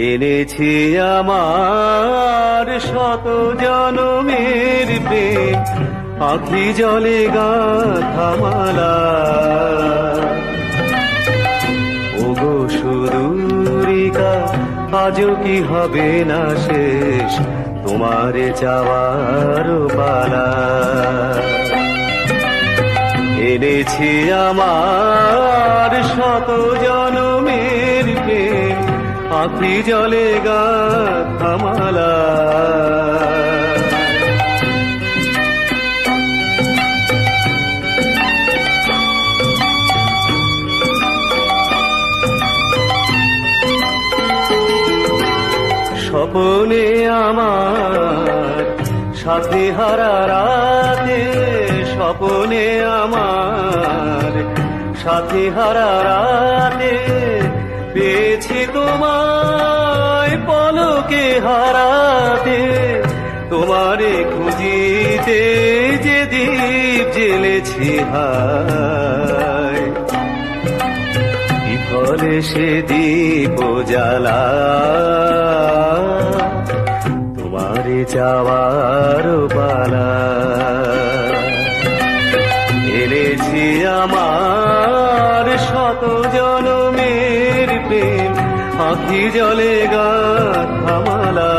এনেছি আমার শত জনমের প্রেম, আঁখি জলে গাঁথা মালা। ওগো সুদূরিকা, আজও কি হবে না শেষ তোমারে চাওয়ার পালা। এনেছি আমার শত জনমের প্রেম, আঁখি জলে গাঁথা মালা। স্বপনে আমার সাথী হারা রাতে, স্বপনে আমার সাথী হারা রাতে, পেয়েছি তোমায় পলকে হারাতে। তোমারে খুঁজিতে যে দীপ জ্বেলেছি হায়, বিফলে সে দীপ জ্বালা। তোমারে যাওয়ার পালা। এনেছি আমার শত জনমের প্রেম, আঁখি জলে গাঁথা মালা।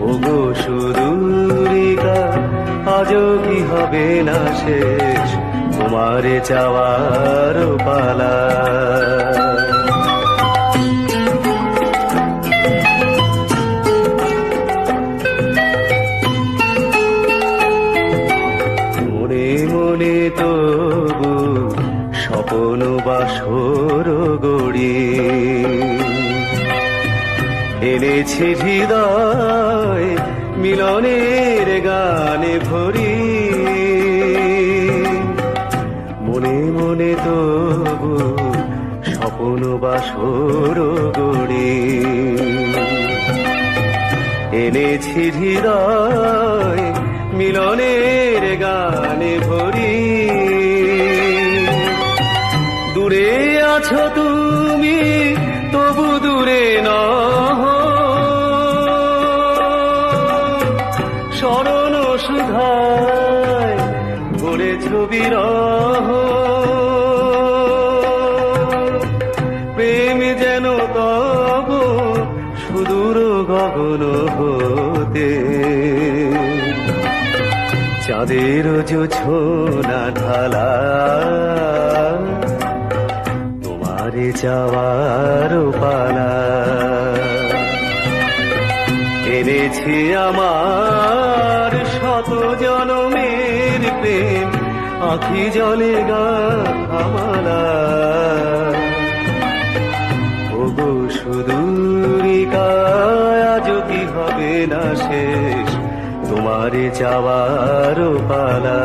ওগো সুদূরিকা, আজও কি হবে না শেষ তোমারে চাওয়ার পালা। মনে তবু স্বপন বাসর গড়ি, এনেছি হৃদয় মিলনের গানে ভরি। মনে মনে তবু স্বপন বাসর গড়ি, এনেছি হৃদয় মিলনের গানে ভরি। দূরে আছো তুমি তবু দূরে নহ, স্মরণ সুধায় গড়েছ বিরহ। প্রেম যেন তব সুদূর গগন হতে, চাঁদের জোছনা ঢালা। তোমারে যাওয়ার পালা। এনেছি আমার শত জনমের প্রেম, আঁখি জলে গাঁথা মালা। ওগো সুদূরিকা, আজও কি হবে না শেষ তোমারে যাওয়ার পালা।